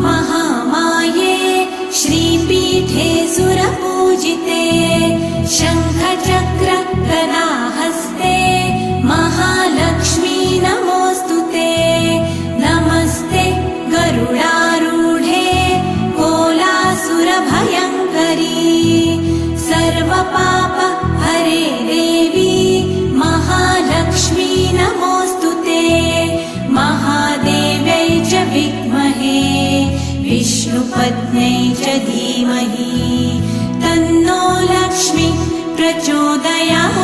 महामाये श्रीपीठे सुरपूजिते शङ्खचक्र गदाहस्ते महालक्ष्मी नमोऽस्तुते नमस्ते गरुडारूढे कोलासुरभयङ्करी सर्वपाप हरे देवी महालक्ष्मी नमोऽस्तुते महादेव्यै च विद्महे विष्णुपत्न्यै च धीमहि तन्नो लक्ष्मी प्रचोदयात्।